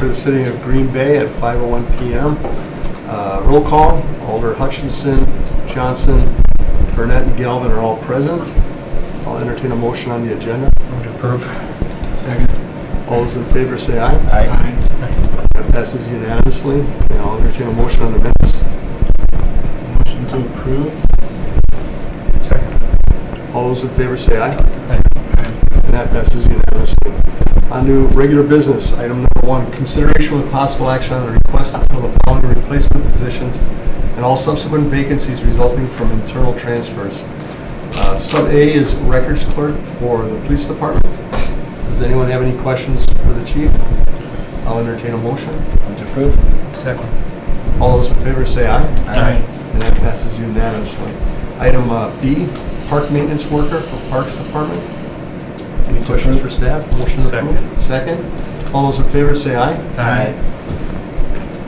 for the city of Green Bay at 5:01 PM. Roll call, Alder Hutchinson, Johnson, Burnett, and Galvin are all present. I'll entertain a motion on the agenda. Move to approve. Second. All those in favor say aye. Aye. That passes unanimously. And I'll entertain a motion on the minutes. Motion to approve. Second. All those in favor say aye. Aye. And that passes unanimously. On to regular business. Item number 1, consideration with possible action on the request to fill the following replacement positions and all subsequent vacancies resulting from internal transfers. Sub A is records clerk for the police department. Does anyone have any questions for the chief? I'll entertain a motion. Move to approve. Second. All those in favor say aye. Aye. And that passes unanimously. Item B, park maintenance worker for Parks Department. Any questions for staff? Motion approved. Second. All those in favor say aye. Aye.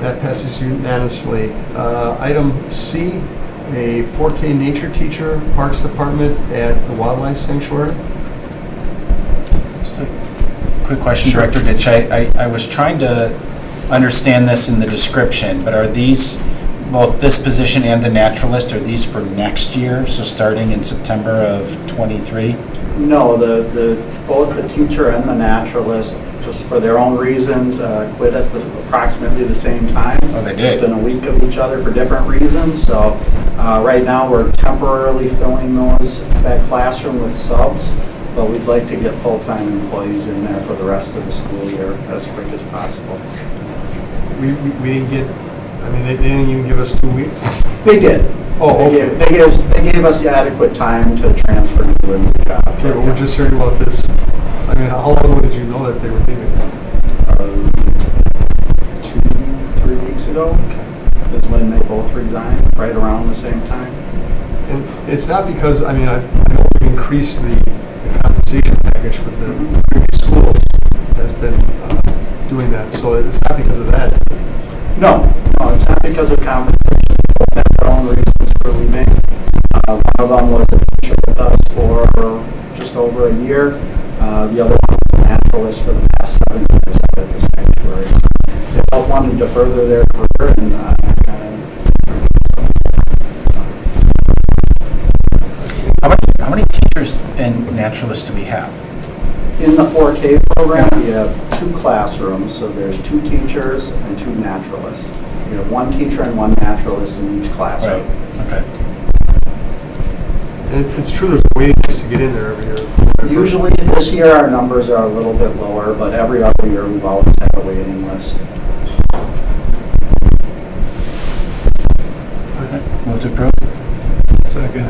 That passes unanimously. Item C, a 4K nature teacher, Parks Department at the Wildlife Sanctuary. Just a quick question, Sure. Director Ditch. I was trying to understand this in the description, but are these, both this position and the naturalist, are these for next year, so starting in September of '23? No, both the teacher and the naturalist, just for their own reasons, quit at approximately the same time. Oh, they did? Within a week of each other for different reasons. So right now, we're temporarily filling that classroom with subs, but we'd like to get full-time employees in there for the rest of the school year as quick as possible. We didn't get, I mean, they didn't even give us 2 weeks. They did. Oh, okay. They gave us the adequate time to transfer to a new job. Okay, but we're just hearing about this. I mean, how long ago did you know that they were leaving? 2-3 weeks ago is when they both resigned, right around the same time. And it's not because, I mean, I know we've increased the compensation package with the previous schools has been doing that, so it's not because of that. No, it's not because of compensation. Both have their own reasons for leaving. One of them was a teacher with us for just over a year. The other one was a naturalist for the past 7 years at the sanctuary. They both wanted to further their career and How many teachers and naturalists do we have? in the 4K program, we have 2 classrooms, so there's 2 teachers and 2 naturalists. We have 1 teacher and 1 naturalist in each classroom. Right, okay. And it's true, there's a waiting list to get in there every year. Usually this year our numbers are a little bit lower, but every other year we've always had a waiting list. Move to approve. Second.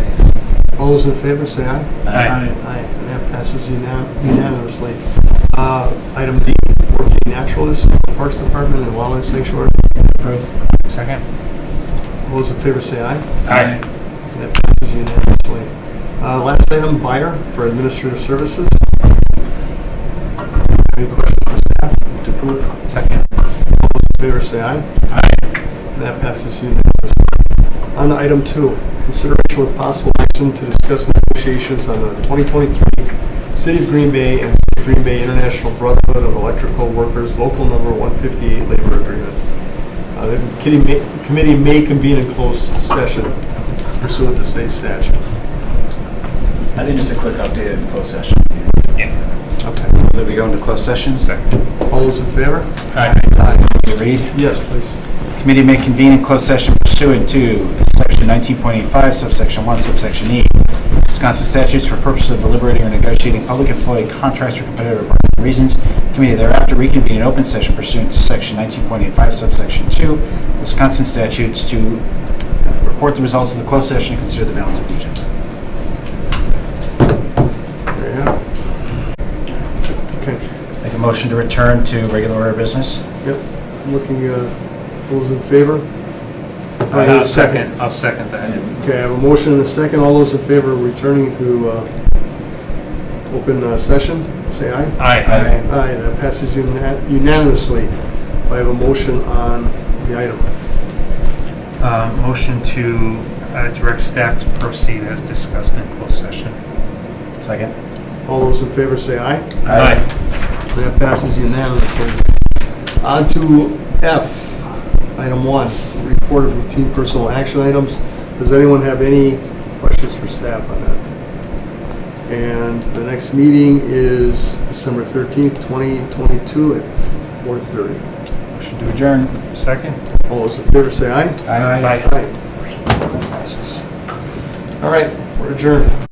All those in favor say aye. Aye. Aye, and that passes unanimously. Item D, 4K naturalist, Parks Department and Wildlife Sanctuary. Approve. Second. All those in favor say aye. Aye. And that passes unanimously. Last item, buyer for administrative services. Any questions for staff? Move to approve. Second. All those in favor say aye. Aye. And that passes unanimously. On to item 2, consideration with possible action to discuss negotiations on the 2023 City of Green Bay and City of Green Bay International Brotherhood of Electrical Workers Local Number 158 Labor Agreement. The committee may convene in closed session pursuant to state statute. I think just a quick update in closed session. Yeah. Okay. Will we go into closed session? Second. All those in favor? Aye. You read? Yes, please. Committee may convene in closed session pursuant to section 19.85, subsection 1, subsection E. Wisconsin statutes for purposes of deliberating or negotiating public employee contracts for competitive bargaining reasons. Committee thereafter reconvene in open session pursuant to section 19.85, subsection 2, Wisconsin statutes to report the results of the closed session and consider the balance of the agenda. There you go. Okay. Make a motion to return to regular order of business. Yep. I'm looking, those in favor? I need a I'll second that. Okay, I have a motion and a second. All those in favor of returning to open session, say aye. Aye. Aye, that passes unanimously. I have a motion on the item. Motion to direct staff to proceed as discussed in closed session. Second. All those in favor say aye. Aye. That passes unanimously. On to F, item 1, report of routine personal action items. Does anyone have any questions for staff on that? And the next meeting is December 13th, 2022 at 4:30. Motion to adjourn. Second? All those in favor say aye. Aye. Aye. That passes. All right, we're adjourned.